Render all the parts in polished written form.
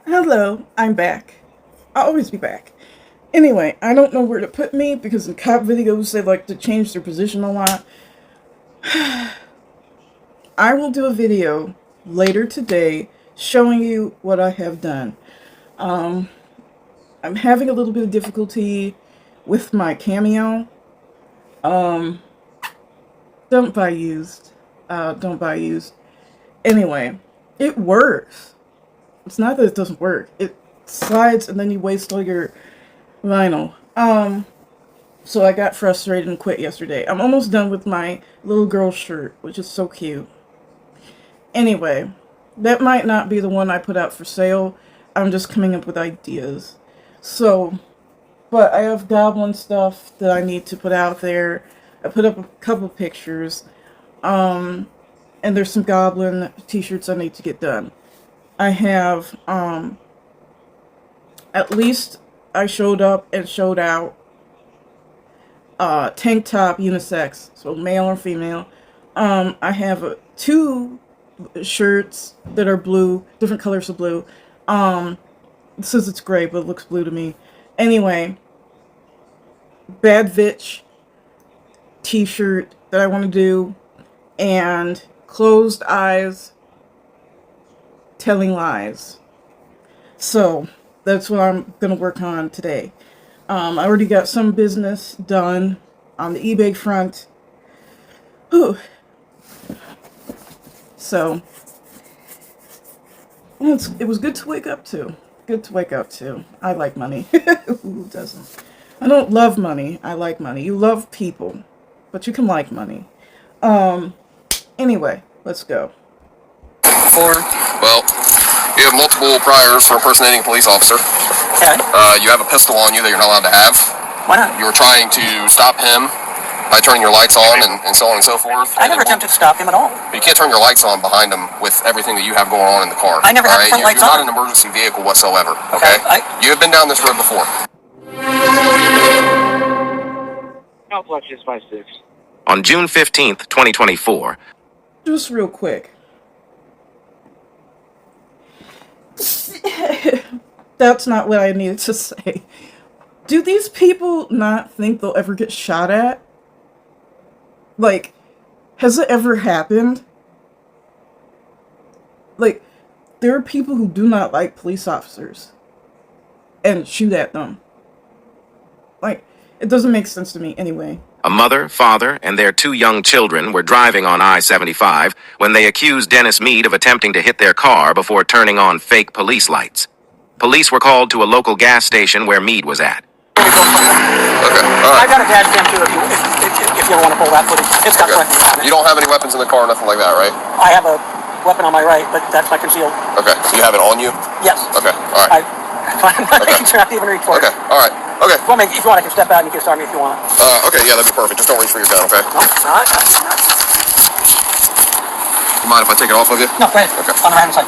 Hello, I'm back. I'll always be back. Anyway, I don't know where to put me because in cop videos they like to change their position a lot. I will do a video later today showing you what I have done. Um, I'm having a little bit of difficulty with my Cameo. Um, don't buy used. Don't buy used. Anyway, it works. It's not that it doesn't work. It slides and then you waste all your vinyl. So I got frustrated and quit yesterday. I'm almost done with my little girl shirt, which is so cute. Anyway, that might not be the one I put out for sale. I'm just coming up with ideas. So, but I have goblin stuff that I need to put out there. I put up a couple pictures. And there's some goblin t-shirts I need to get done. I have, at least I showed up and showed out tank top unisex, so male or female. I have two shirts that are blue, different colors of blue. It says it's gray, but it looks blue to me. Anyway, Bad Vitch t-shirt that I want to do, and Closed Eyes Telling Lies. So that's what I'm gonna work on today. I already got some business done on the eBay front. Whew. So it was good to wake up to. Good to wake up to. I like money. Who doesn't? I don't love money. I like money. You love people, but you can like money. Anyway, let's go. Well, you have multiple priors for impersonating a police officer. Okay. You have a pistol on you that you're not allowed to have. Why not? You were trying to stop him by turning your lights on and so on and so forth. I never attempted to stop him at all. But you can't turn your lights on behind him with everything that you have going on in the car. I never had front lights You're on. not an emergency vehicle whatsoever, okay? You have been down this road before. Southwest 656. On June 15th, 2024. Just real quick. That's not what I needed to say. Do these people not think they'll ever get shot at? Like, has it ever happened? Like, there are people who do not like police officers and shoot at them. Like, it doesn't make sense to me anyway. A mother, father, and their two young children were driving on I-75 when they accused Dennis Meade of attempting to hit their car before turning on fake police lights. Police were called to a local gas station where Meade was at. Okay, all I right. got a dash cam too if you want to pull that footage. It's got Okay. collecting on it. You don't have any weapons in the car, nothing like that, right? I have a weapon on my right, but that's my concealed. Okay, so you have it on you? Yes. Okay, all right. I'm not making sure I have to even reach for it. Okay, all right. Okay. If you want, I can step out and you can start me if you want. Okay, yeah, that'd be perfect. Just don't reach for your gun, okay? No, You mind if I take it off of you? no, go ahead. Okay. On the right hand side.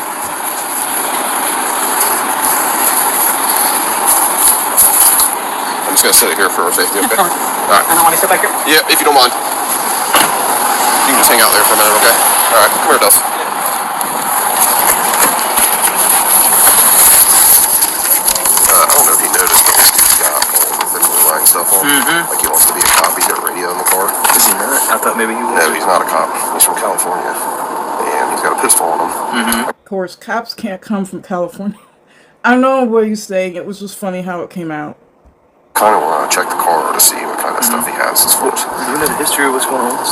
I'm just gonna sit it here for safety, okay? All right. All right. And I want to sit back here. Yeah, if you don't mind. You can just hang out there for a minute, okay? All right, come here, Duff. I don't know if you noticed, but this dude's got all the criminal line stuff on. Like he wants to be a cop. He's got a radio in the car. Is he not? I thought maybe he was. No, he's not a cop. He's from California. And he's got a pistol on him. Of course, cops can't come from California. I know what he's saying. It was just funny how it came out. Kind of want to check the car to see what kind of stuff he has. Do you know the history of what's going on?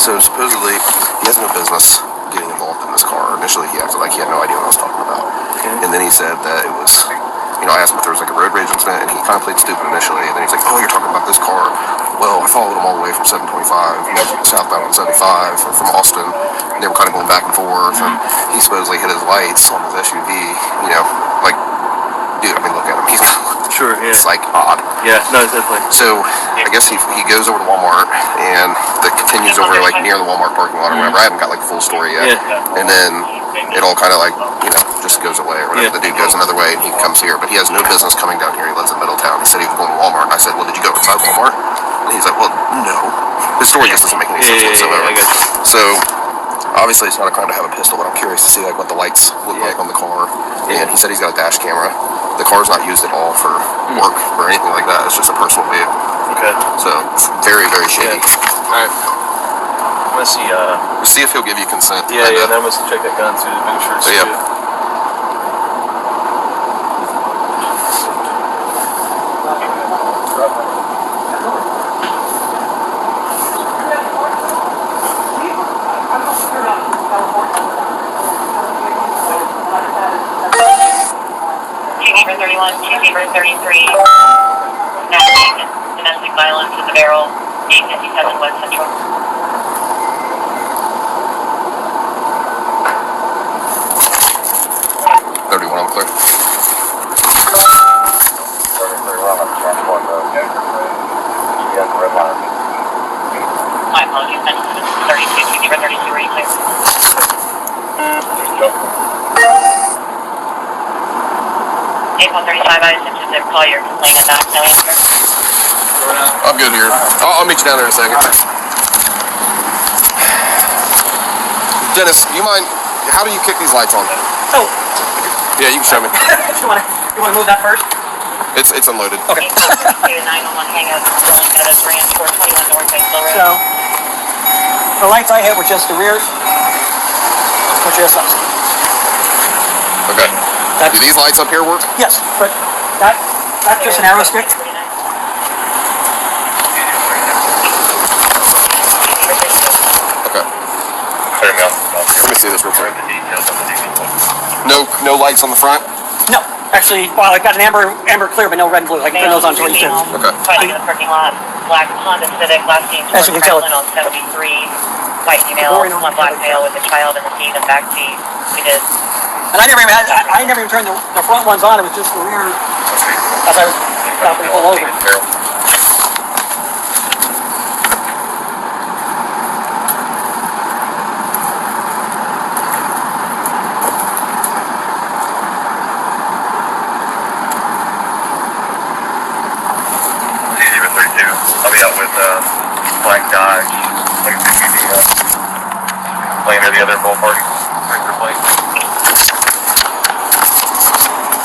So supposedly, he has no business getting involved in this car. Initially, he acted like he had no idea what I was talking about. Okay. And then he said that it was, I asked him if there was like a road rage incident, and he kind of played stupid initially. And then he's like, oh, you're talking about this car. Well, I followed him all the way from 725, southbound on 75, from Austin. And they were kind of going back and forth. And he supposedly hit his lights on his SUV, like, dude, I mean, look at him. He's Sure, yeah. It's like odd. Yeah, no, definitely. So I guess he goes over to Walmart and that continues over like near the Walmart parking lot or whatever. I haven't got like the full story yet. Yeah. And then it all kind of like just goes away or whatever. Yeah. The dude goes another way and he comes here, but he has no business coming down here. He lives in Middletown. He said he was going to Walmart, and I said, well, did you go inside Walmart? And he's like, well, no. His story just doesn't make any sense whatsoever. I got you. So Obviously, it's not a crime to have a pistol, but I'm curious to see like what the lights look like on the car. And he said he's got a dash camera. The car's not used at all for work or anything like that. It's just a personal vehicle. Okay. So it's very, very shady. All right. I'm gonna see. See if he'll give you consent. Yeah, yeah. And then I'm gonna check that gun too to make sure it's So, yeah. good. Fever 31, Fever 33, navigating domestic violence in the barrel, 857 West Central. I'm clear. My apologies, 32, Fever 32, are you clear? 8135, I attempted to call your complainant back, no answer. I'm good here. I'll meet you down there in a second. Dennis, do you mind? How do you kick these lights on? Oh, Yeah, you can show me. you wanna move that first? It's unloaded. Okay. 911 hangout, Sterling Meadows Ranch, 421 North Bay Slow Road. So, the lights I had were just the rear, which is us. Okay. Do these lights up here work? Yes, but that's just an arrow stick. Okay. Let me see this real quick. No lights on the front? No, actually, well, I got an amber clear, but no red and blue. I can turn those on until you finish. Okay. Fighting in the parking lot, black Honda Civic, last seen As towards you can tell. Franklin on 73, white female, one black male with a child in the seat and back seat. We did. And I never even turned the front ones on. It was just the rear as I was stopping to pull over. I'll be out with Black Dodge, like a playing near the other ball party.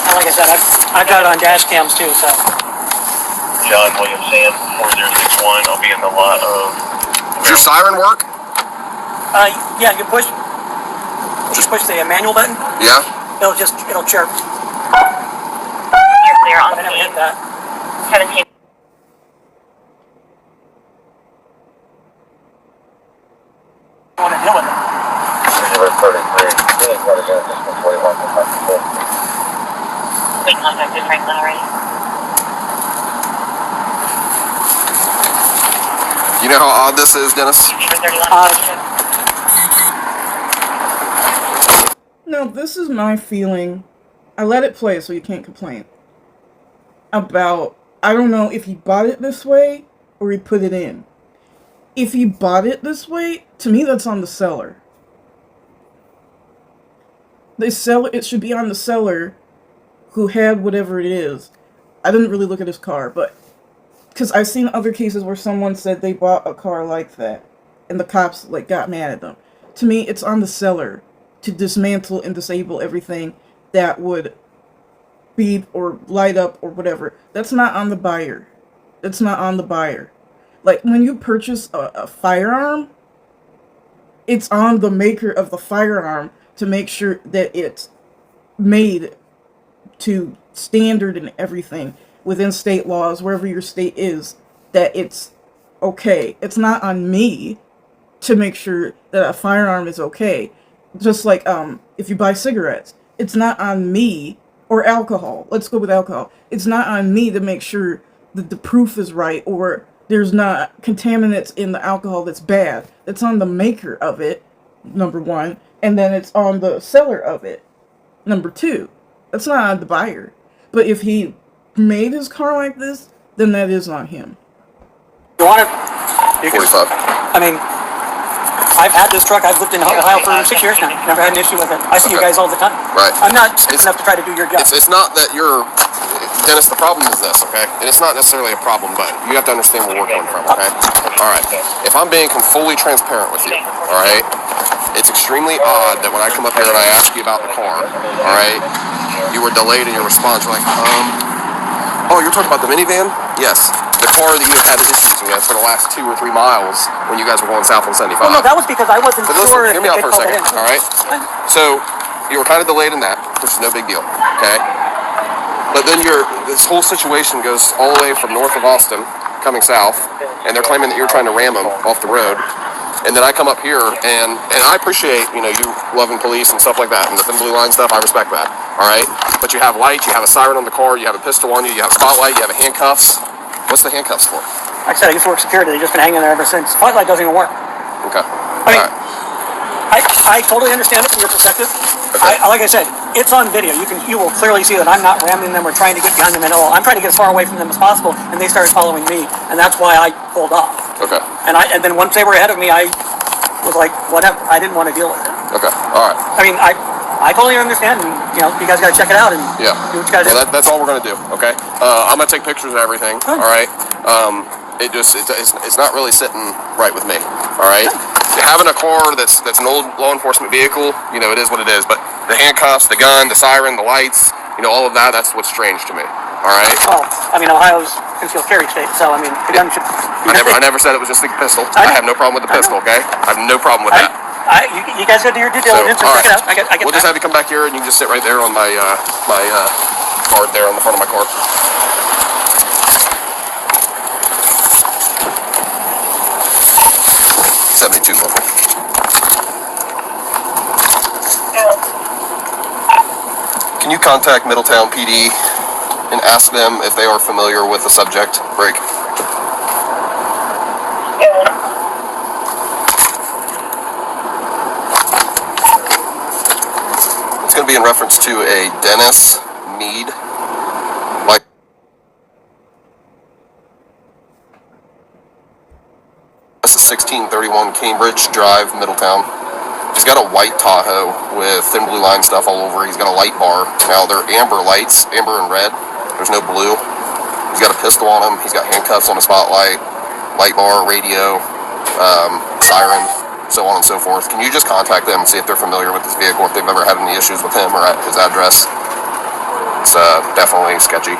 And like I said, I've got it on dash cams too. So John William Sam 4061. I'll be in the lot of. Does your siren work? yeah, you push the manual button. Yeah. It'll chirp. You're clear on I never hit scene. that. 17. I want to deal with it. 33. We contacted Franklin already. You know how odd this is, Dennis? Fever 31. Now, this is my feeling. I let it play so you can't complain. About, I don't know if he bought it this way or he put it in. If he bought it this way, to me that's on the seller. It should be on the seller who had whatever it is. I didn't really look at his car, but because I've seen other cases where someone said they bought a car like that and the cops like got mad at them. To me, it's on the seller to dismantle and disable everything that would beep or light up or whatever. That's not on the buyer. It's not on the buyer. Like when you purchase a firearm, it's on the maker of the firearm to make sure that it's made to standard and everything within state laws, wherever your state is, that it's okay. It's not on me to make sure that a firearm is okay. Just like if you buy cigarettes, it's not on me, or alcohol. Let's go with alcohol. It's not on me to make sure that the proof is right or there's not contaminants in the alcohol that's bad. It's on the maker of it, number one, and then it's on the seller of it, number two. That's not on the buyer. But if he made his car like this, then that is on him. You want it? You can, 45. I mean, I've had this truck. I've lived in Ohio for 6 years now. Never had an issue with it. I see you Okay. guys all the time. Right. I'm not stupid enough to try to do your job. It's not that you're, Dennis, the problem is this, okay? And it's not necessarily a problem, but you have to understand where we're coming from, okay? All right. If I'm being fully transparent with you, all right, it's extremely odd that when I come up here and I ask you about the car, all right, you were delayed in your response. You're like, oh, you're talking about the minivan? Yes. The car that you have had issues with for the last 2 or 3 miles when you guys were going south on 75. Well, no, that was because I wasn't But listen, sure if hear me out they for a called it second, in. all right? So you were kind of delayed in that, which is no big deal, okay? But then this whole situation goes all the way from north of Austin, coming south, and they're claiming that you're trying to ram them off the road. And then I come up here, and I appreciate, you loving police and stuff like that, and the thin blue line stuff, I respect that, all right? But you have lights, you have a siren on the car, you have a pistol on you, you have a spotlight, you have handcuffs. What's the handcuffs for? Like I said, I used to work security. They've just been hanging there ever since. Spotlight doesn't even work. Okay. I mean, All right. I totally understand it from your perspective. Okay. Like I said, it's on video. You will clearly see that I'm not ramming them or trying to get behind them at all. I'm trying to get as far away from them as possible, and they started following me, and that's why I pulled off. Okay. And then once they were ahead of me, I was like, whatever. I didn't want to deal with it. Okay. All right. I mean, I totally understand, and you guys got to check it out and Yeah. do what you got to do. Well, that's all we're gonna do. Okay. I'm gonna take pictures of everything. Good. All right. It's not really sitting right with me. All right. Having a car that's an old law enforcement vehicle, it is what it is. But the handcuffs, the gun, the siren, the lights, all of that—that's what's strange to me. All right. Oh, I mean, Ohio's concealed carry state, so I mean, the gun should. I never said it was just the pistol. I have no problem with the pistol. Okay. I have no problem with that. You guys got to do your due diligence and all check it out. I get we'll that. just have you come back here, and you can just sit right there on my card there on the front of my car. $72. Can you contact Middletown PD and ask them if they are familiar with the subject break? It's going to be in reference to a Dennis Mead. This is 1631 Cambridge Drive, Middletown. He's got a white Tahoe with thin blue line stuff all over. He's got a light bar. Now they're amber lights, amber and red. There's no blue. He's got a pistol on him. He's got handcuffs on the spotlight, light bar, radio, siren, so on and so forth. Can you just contact them and see if they're familiar with this vehicle, if they've ever had any issues with him or at his address? It's definitely sketchy.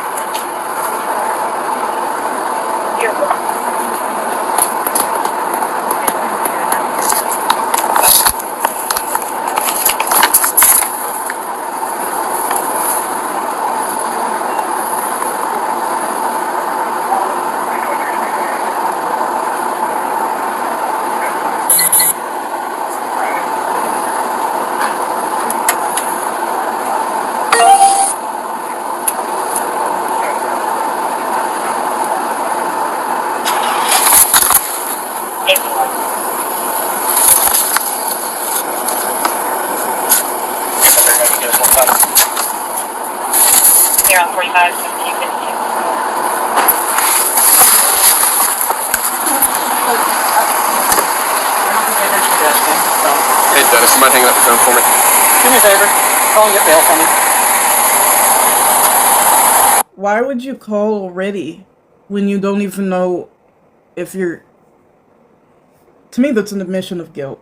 Here on 45, 1552. Hey Dennis, you mind hanging up the phone for me? Do me a favor. Call and get bail for me. Why would you call already when you don't even know if you're... To me, that's an admission of guilt.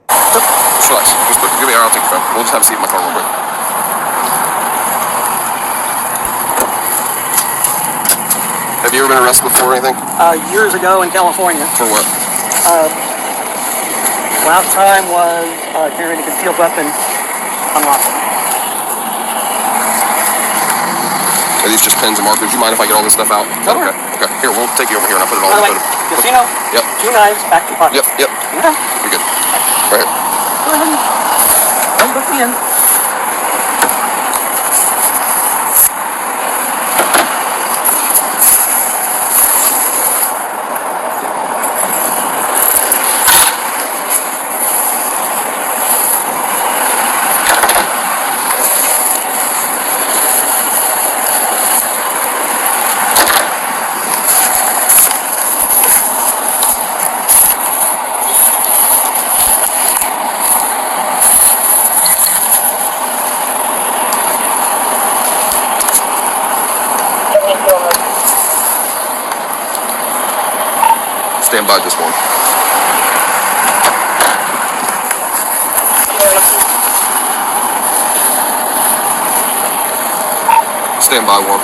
Just relax. Give me I'll take your phone. We'll just have a seat in my car real quick. Have you ever been arrested before or anything? Years ago in California, For what? last time was carrying a concealed weapon unlawful. Are these just pens and markers? Do you mind if I get all this stuff out? Sure. Okay. Here, we'll take you over here and I'll put it all By the way, in the casino, Yep. 2 knives, back to pocket. Yep. Okay. You're good. Right here. Go ahead. Don't book me in. Stand by just one. Stand by one.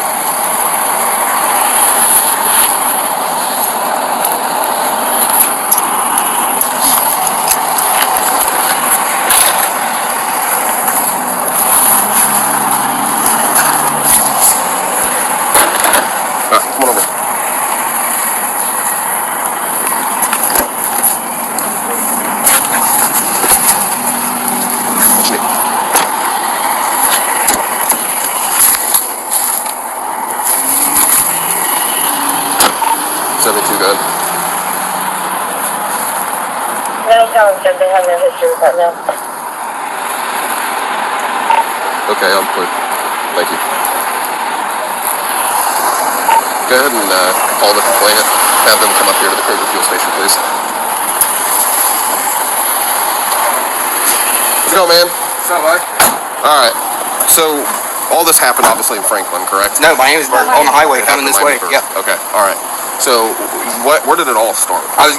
Come on over. What you need? $72 good. No, tell them that they have no history with that now. Okay, I'm clear. Thank you. Go ahead and call the complainant. Have them come up here to the Kroger fuel station, please. Let's go, man. What's up, bud? All right. So, all this happened obviously in Franklin, correct? No, Miamisburg, on the highway, coming this way. Miamisburg. Yep. Okay. All right. So, where did it all start? I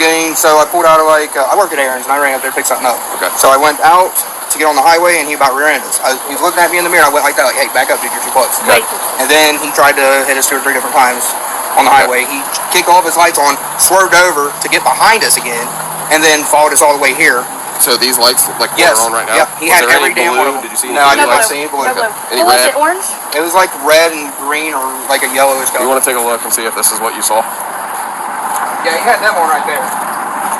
pulled out of I worked at Aaron's and I ran up there to pick something up. Okay. So I went out to get on the highway and he about rear-ended us. He was looking at me in the mirror. I went like that, like, hey, back up, dude, you're too close. Okay. And then he tried to hit us 2 or 3 different times on the highway. He kicked all of his lights on, swerved over to get behind us again, and then followed us all the way here. So these lights, like what Yes. are on right now? Yep. He Was had there every any damn blue? one of them. Did you see No, any I blue? didn't see any blue. Any Was red? it orange? It was like red and green or like a yellowish You color. want to take a look and see if this is what you saw? Yeah, he had that one right there.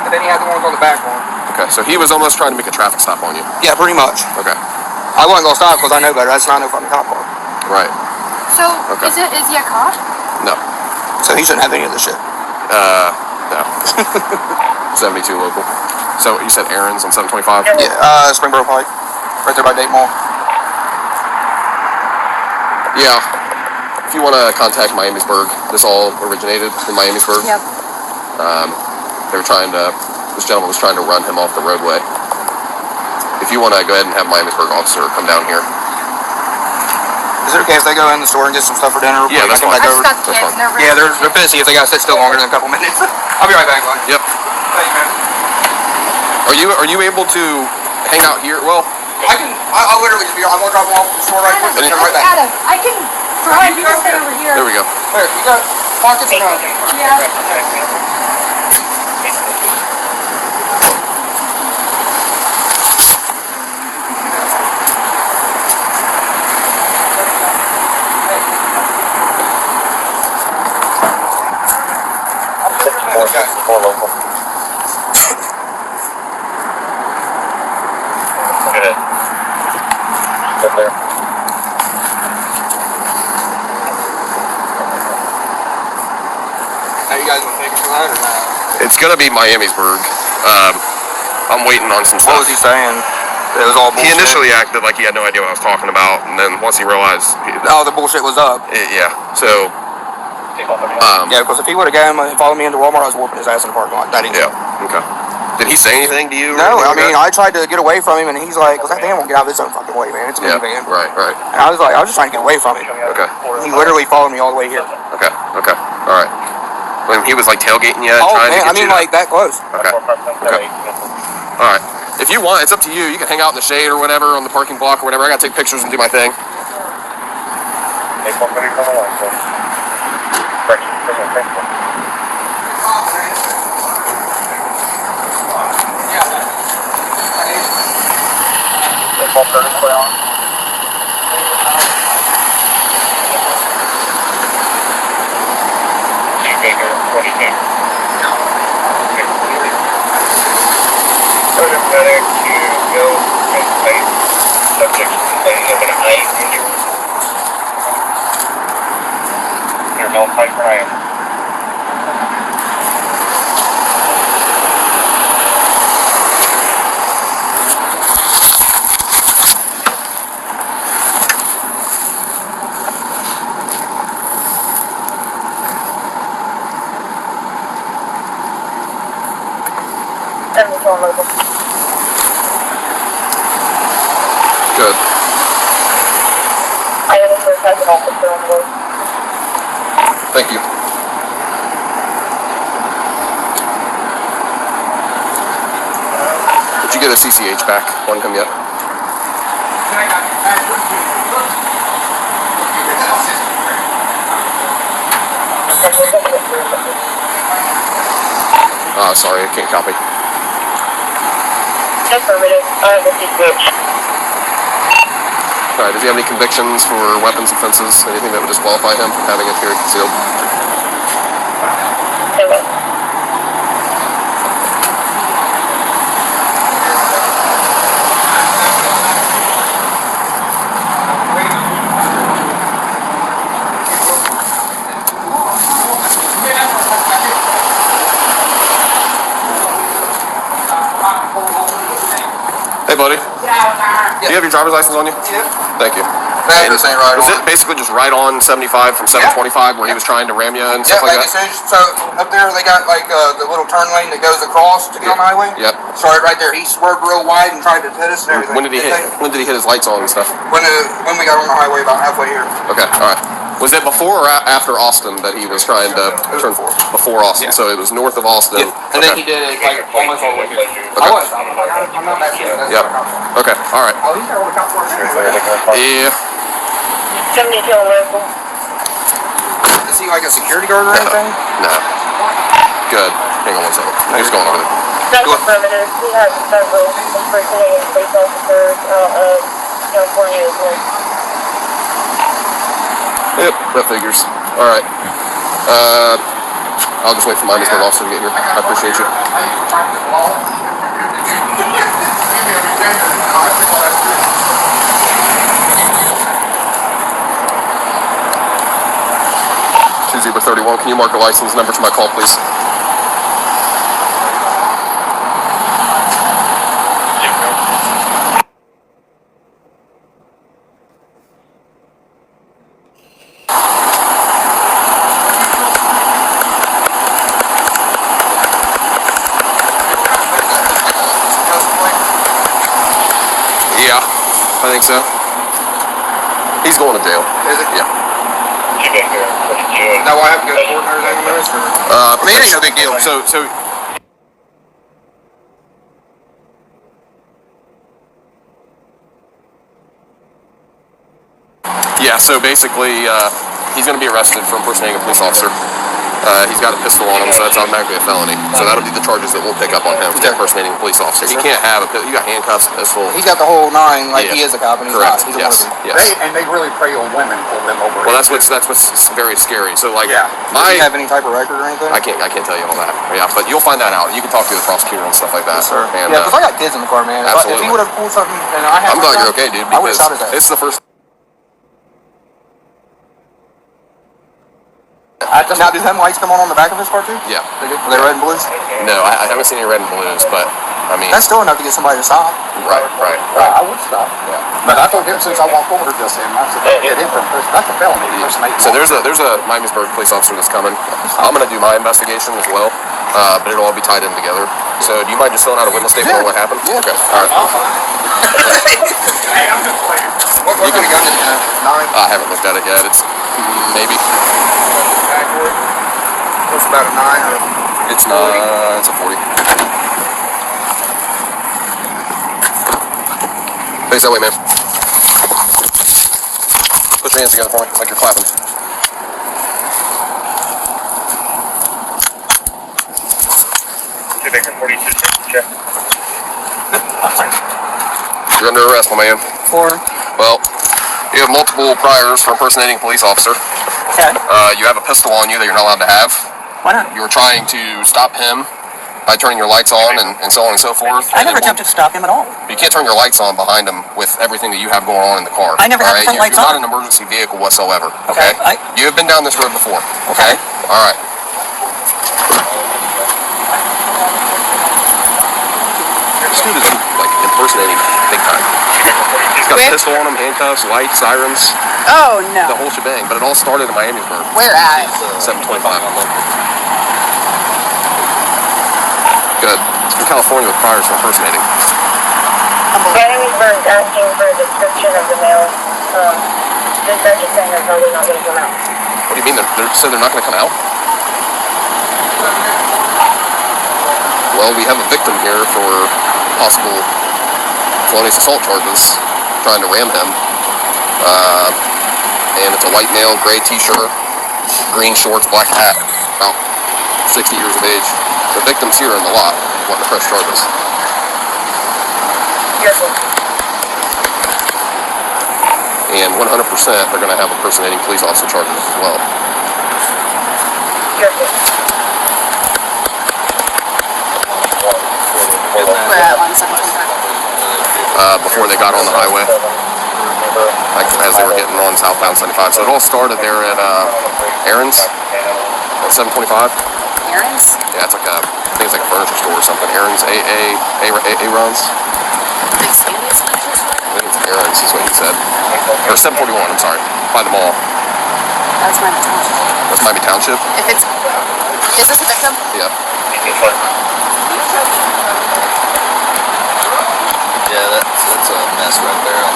And then he had the ones on the back one. Okay, so he was almost trying to make a traffic stop on you. Yeah, pretty much. Okay. I wasn't gonna stop because I know better. That's not no fucking cop car. Right. So, Okay. is he a cop? No. So he shouldn't have any of this shit. No. 72 local. So you said Aaron's on 725? Yeah, Springboro Pike. Right there by Date Mall. Yeah. If you want to contact Miamisburg, this all originated in Miamisburg. Yep. They were trying to, this gentleman was trying to run him off the roadway. If you want to go ahead and have Miamisburg officer come down here. Is it okay if they go in the store and get some stuff for dinner? Yeah, that's I fine. can I back just over. got the That's kids fine. and they're Yeah, really they're pissy if they gotta sit still longer than a couple minutes. I'll be right back, bud. Yep. Thank you, man. Are you able to hang out here? Well, I'll literally just be, I'm gonna drop them off at the store right quick and then right back. Adam, I can drive. You can stay over here. there we go. Here, you got pockets or not? Yeah. More local. Good. Up there. How you guys gonna take it for that or not? It's gonna be Miamisburg. I'm waiting on some What stuff. was he saying? It was all bullshit. He initially acted like he had no idea what I was talking about, and then once he realized, Oh, the bullshit was up. yeah. So, Yeah, because if he would have got him and followed me into Walmart, I was whooping his ass in the parking lot. That didn't yeah. Okay. Did he say anything to you? or No, anything I like mean, that? I tried to get away from him, and he's like, "Cause that damn won't get out of his own fucking way, man. It's a Yeah. minivan." Right. Right. And I was like, I was just trying to get away from him. Okay. He literally followed me all the way here. Okay. Okay. All right. When he was like tailgating you, Oh trying to man, get I mean you to- like that close. Okay. Okay. All right. If you want, it's up to you. You can hang out in the shade or whatever on the parking block or whatever. I gotta take pictures and do my thing. Medic to go and place subject complaining of an eye injury. Your no fight crime. Good. I have a first class officer on board. Thank you. Did you get a CCH back on him yet? Sorry, I can't copy. Affirmative. I have a CCH. Alright, does he have any convictions for weapons offenses? Anything that would disqualify him from having it carried concealed? Hey, buddy. Do you have your driver's license on you? Yeah. Thank you. This ain't right Was on. it basically just right on 75 from 725 where he was trying to ram you and Yeah, stuff like like that? so up there they got like the little turn lane that goes across to get on the highway. Yep. So right there, he swerved real wide and tried to hit us and everything. When did he hit? When did he hit his lights on and stuff? When we got on the highway about halfway here. Okay, all right. Was it before or after Austin that he was trying to turn before Austin? Yeah. So it was north of Austin. And then he did it like almost all the way here. Okay. I'm not that sure. Yep. Okay. All right. Oh, he's got a cop for Yeah. 72 local. Is he like a security guard or anything? No. Good. Hang on one second. He's going over there. That's affirmative. He has several impersonating police officers out of California as well. Yep. That figures. All right. I'll just wait for my Mr. Officer to get here. I appreciate you. Zebra 31, can you mark a license number to my call, please? Yeah, I think so. He's going to jail. Is it? Yeah. Now I have to go to court and everything on this? I mean, it ain't no big deal. So yeah, so basically, he's going to be arrested for impersonating a police officer. He's got a pistol on him, so that's automatically a felony. So that'll be the charges that we'll pick up on him for impersonating a police officer. He can't have you got handcuffs, a pistol. He's got the whole nine, like Yeah. he is a cop and he's Correct. not. He's Yes. a one of them. Yes. And they really prey on women, pull them over. Well, that's what's very scary. So like, Yeah. Does he have any type of record or anything? I can't tell you all that. Yeah, but you'll find that out. You can talk to the prosecutor and stuff like that. Yes, sir. And, Yeah, because I got kids in the car, man. If absolutely. he would have pulled something and I had I'm my glad gun, you're okay, dude. I would have Because shot his ass. it's the first. Now, do them lights come on the back of his car too? Yeah. Are they red and blues? No, I haven't seen any red and blues, but I mean, That's still enough to get somebody to stop. right. I would stop. Yeah. But I told him since I walked over just him, I said, get him from prison. That's a felony. So there's a Miamisburg police officer that's coming. I'm gonna do my investigation as well, but it'll all be tied in together. So do you mind just filling out a witness statement on what happened? Yeah. Okay. All right. Hey, I'm just playing. What kind of gun is that? 9? I haven't looked at it yet. It's maybe. Accurate. It's about a 9 or It's not. It's a 40. Face that way, man. Put your hands together for me, like you're clapping. Check. You're under arrest, my man. For Well, you have multiple priors for impersonating a police officer. okay, You have a pistol on you that you're not allowed to have. why not? You were trying to stop him by turning your lights on and so on and so forth. I never attempted to stop him at all. You can't turn your lights on behind him with everything that you have going on in the car. I never had to turn lights You're on. not an emergency vehicle whatsoever. Okay, Okay. You have been down this road before. Okay. All right. This dude is like impersonating big time. He's got a Where? pistol on him, handcuffs, lights, sirens, Oh, the no. whole shebang. But it all started in Miamisburg. Where at? 725. Good. He's from California with priors for impersonating. Miamisburg's asking for a description of the mail. Dispatch is saying they're probably not going to come out. What do you mean? So they're not going to come out? Well, we have a victim here for possible felonious assault charges, trying to ram him. And it's a white male, gray t-shirt, green shorts, black hat, about 60 years of age. The victim's here in the lot, wanting to press charges. And 100% they're going to have impersonating police officer charges as well. We're at 175. Before they got on the highway, like as they were getting on southbound 75. So it all started there at Aaron's at 725. Aaron's? Yeah, it's like I think it's like a furniture store or something. Aaron's Aaron's. Big Stadium's furniture store? I think it's Aaron's is what he said. Or 741, I'm sorry. By the mall. That's Miami Township. That's Miami Township? If it's... Is this a victim? Yeah. Yeah, that's a mess right there on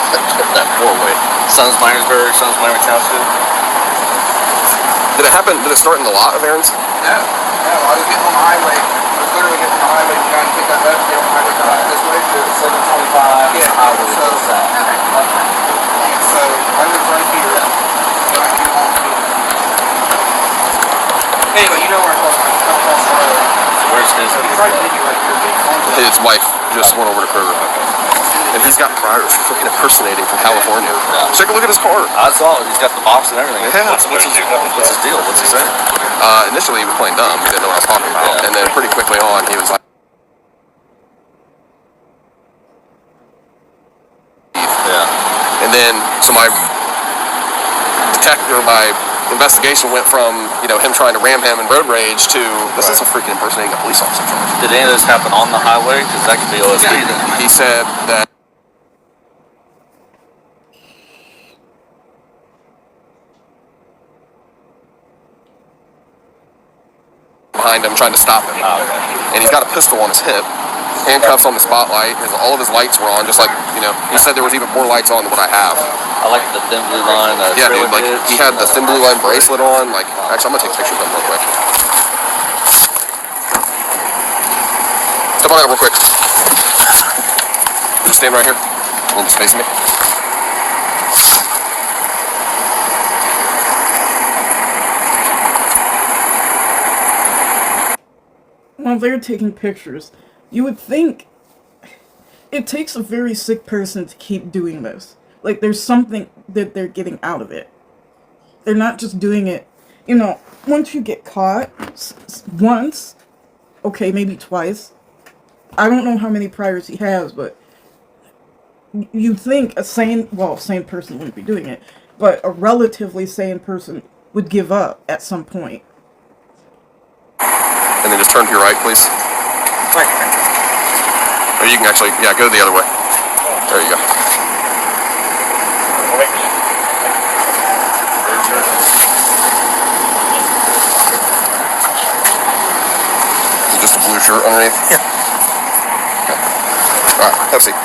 that four-way. Sons Myers-Berg, Sons Miami Township. Did it start in the lot of Aaron's? No, I was getting on the highway. I was literally getting on the highway trying to pick that up, get on the highway coming this way to 725. Yeah, highway. So I live right here. So I get on to anyway, you know where I'm talking about. Across the road. Where's his? It's right here, right here. His wife just went over to Kroger. And he's got priors freaking impersonating from California. Yeah. Take a look at his car. I saw it. He's got the box and everything. Yeah. What's his deal? What's he saying? Initially he was playing dumb. He didn't know what I was talking about. Yeah. And then pretty quickly on, he was like, Yeah. and then, so my investigation went from, him trying to ram him in road rage to, this is a freaking impersonating a police officer charge. Did any of this happen on the highway? Because that could be OSP then. He said that behind him trying to stop him. Oh, okay. And he's got a pistol on his hip, handcuffs on the spotlight, all of his lights were on, just like, he said there was even more lights on than what I have. I like the thin blue line. Yeah, dude, like, he had the thin blue line bracelet on, like, actually, I'm gonna take pictures of him real quick. Step on that real quick. Just stand right here, a little space me. While they're taking pictures, you would think it takes a very sick person to keep doing this. Like, there's something that they're getting out of it. They're not just doing it, once you get caught once, okay, maybe twice. I don't know how many priors he has, but you'd think a sane person wouldn't be doing it, but a relatively sane person would give up at some point. And then just turn to your right, please. Right. Or you can actually, go the other way. There you go. Is it just a blue shirt underneath? Yeah. Okay. Alright, have a seat.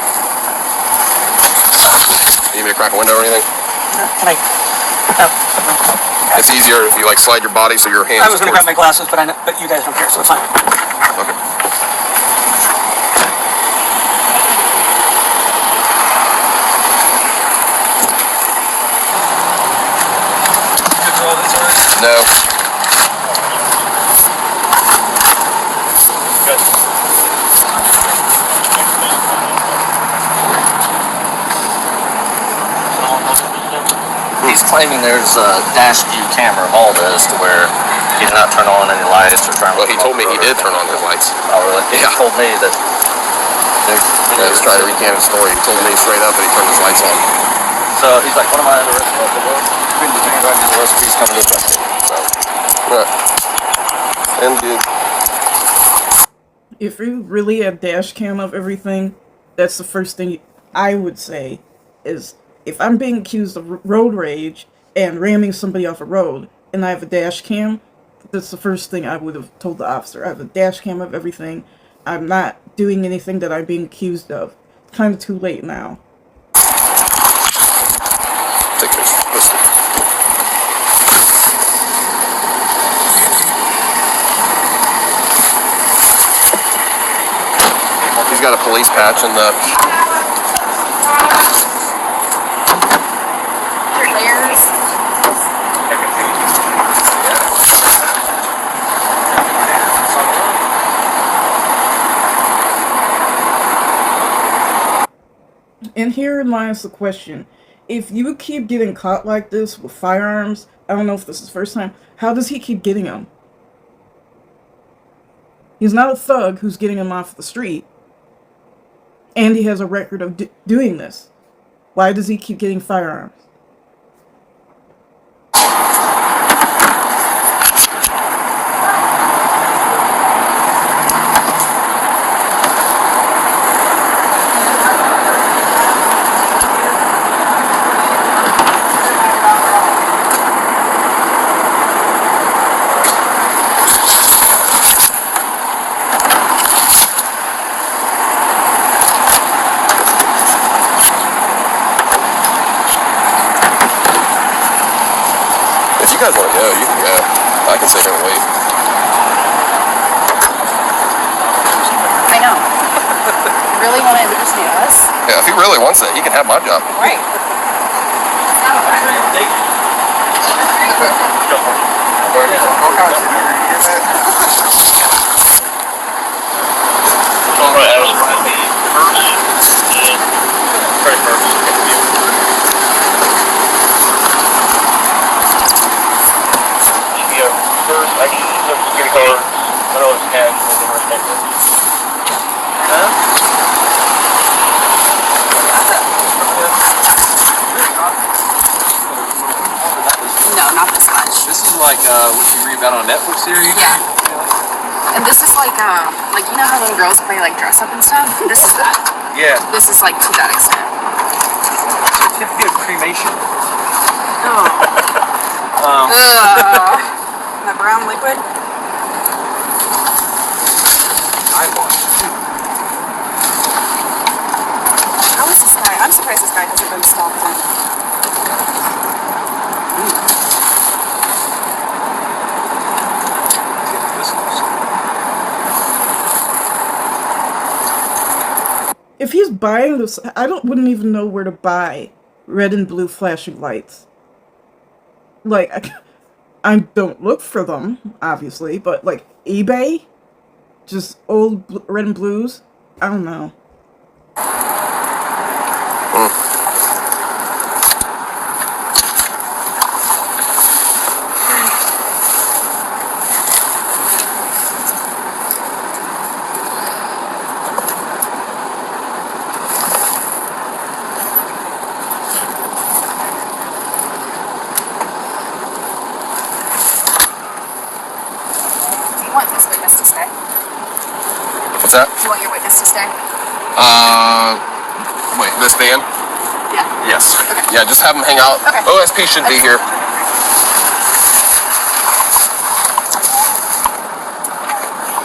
You need me to crack a window or anything? Can I? It's easier if you slide your body so your hands. I was going to grab my glasses, but you guys don't care, so it's fine. Okay. No. He's claiming there's a dash view camera of all this to where he did not turn on any lights or trying to... Well, he told me he did turn on his lights. Oh, really? Yeah. He told me that... He was trying to recant his story. He told me straight up that he turned his lights on. So he's like, what am I interested in? Between the things right now, he's coming to this. So... Right. And dude. If you really have dash cam of everything, that's the first thing I would say is, if I'm being accused of road rage and ramming somebody off a road and I have a dash cam, that's the first thing I would have told the officer. I have a dash cam of everything. I'm not doing anything that I'm being accused of. Kind of too late now. Take a picture. Listen. got a police patch in the. Layers. And herein lies the question. If you keep getting caught like this with firearms, I don't know if this is the first time, how does he keep getting them? He's not a thug who's getting them off the street. And he has a record of doing this. Why does he keep getting firearms? If you guys want to go, you can go. I can sit here and wait. I know. You really want to introduce me to us? Yeah, if he really wants it, he can have my job. Right. It's not a Alright, I was going to be first and very first. First, I need some security cards. I know it's cash, but the rest of it. No, not this much. This is like what you read about on a Netflix series? Yeah. And this is like you know how little girls play like dress up and stuff? This is that. Yeah. This is like to that extent. Certificate of cremation. Oh. The brown liquid? Eyewash. How is this guy? I'm surprised this guy hasn't been stopped in. If he's buying this, wouldn't even know where to buy red and blue flashing lights. Like, I don't look for them, obviously, but like eBay, just old red and blues. I don't know. What's that? Do you want your witness to stay? Wait, this van? Yeah. Yes. Okay. Yeah, just have him hang out. Okay. OSP should be here.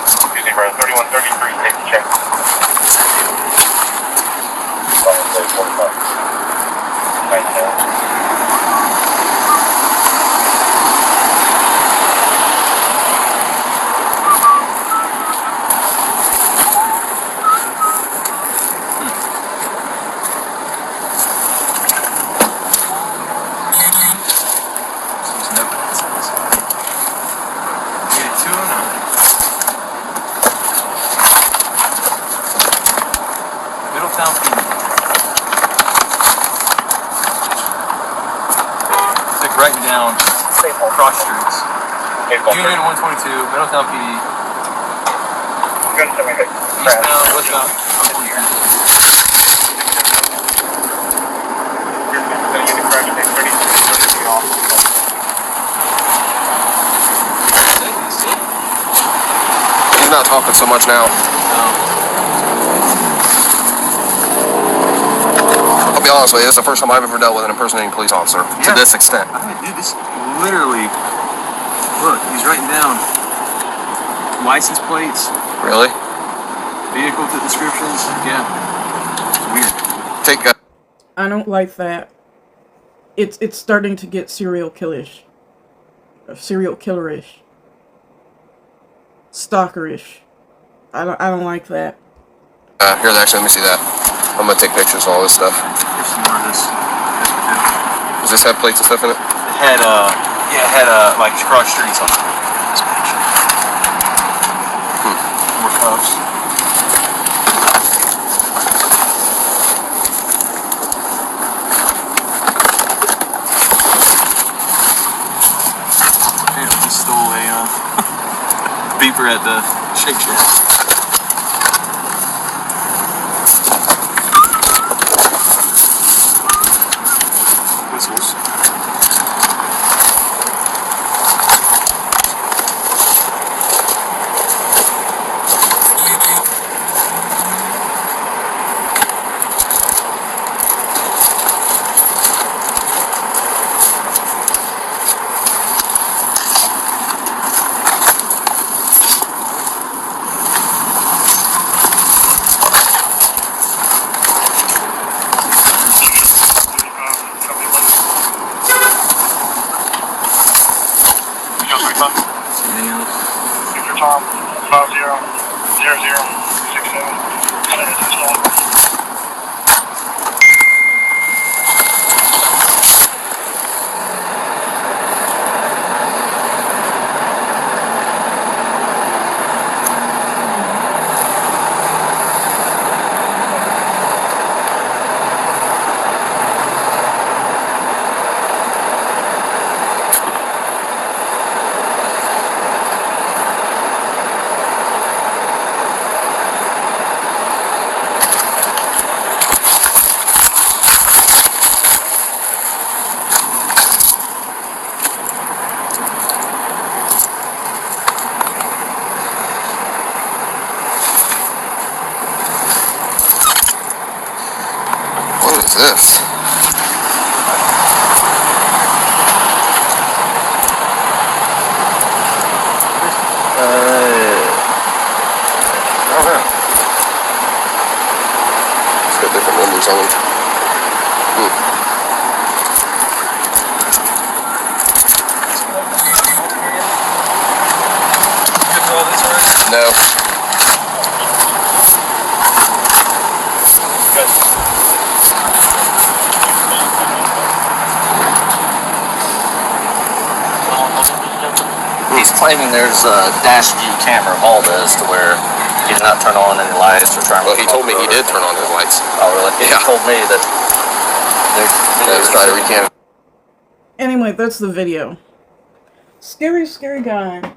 Excuse me, bro. 3133, take the check. 45. Nice, Middletown PD. Stick writing down cross streets. Union 122, Middletown PD. Eastbound, westbound, 122. He's not talking so much now. I'll be honest with you, this is the first time I've ever dealt with an impersonating police officer to this extent. I mean, dude, this literally. Look, he's writing down license plates. Really? Vehicle descriptions. Yeah. It's weird. Take I don't like that. It's starting to get serial killerish, stalkerish. I don't like that. Here, actually, let me see that. I'm gonna take pictures of all this stuff. Here's some more of this. Does this have plates and stuff in it? It had, like cross streets on it. This page. More cuffs. Damn, he stole a, beeper at the Shake Shack. Whistles. Anything else? Victor Tom, 500067. What is this? I don't know. It's got different numbers on them. No. He's claiming there's a dash view camera of all this to where he did not turn on any lights or try. Well, he told me he did turn on his lights. Oh, really? Yeah. He told me that. Let's try to recant it. Anyway, that's the video. Scary, scary guy.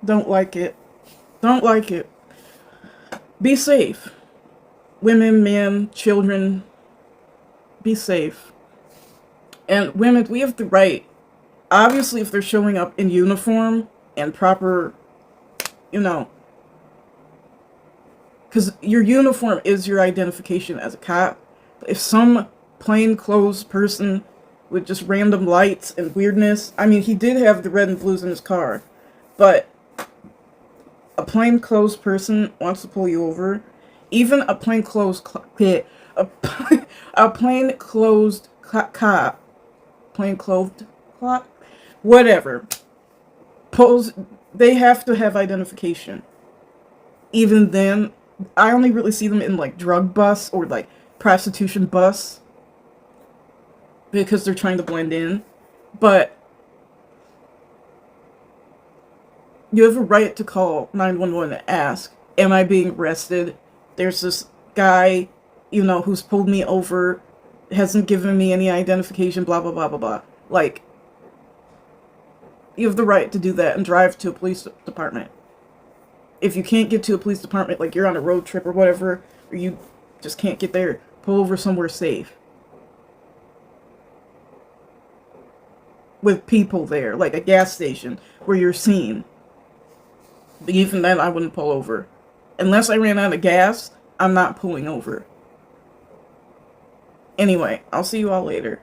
Don't like it. Don't like it. Be safe. Women, men, children. Be safe. And women, we have the right. Obviously, if they're showing up in uniform and proper, you know, because your uniform is your identification as a cop. If some plainclothes person with just random lights and weirdness, I mean, he did have the red and blues in his car, but a plainclothes person wants to pull you over, even a plainclothes a plainclothes cop, plainclothed cop, whatever, pulls, they have to have identification. Even then, I only really see them in like drug busts or like prostitution busts because they're trying to blend in. But you have a right to call 911 and ask, am I being arrested? There's this guy, you know, who's pulled me over, hasn't given me any identification, blah, blah, blah, blah, blah. Like, you have the right to do that and drive to a police department. If you can't get to a police department, like you're on a road trip or whatever, or you just can't get there, pull over somewhere safe. With people there, like a gas station, where you're seen. But even then, I wouldn't pull over. Unless I ran out of gas, I'm not pulling over. Anyway, I'll see you all later.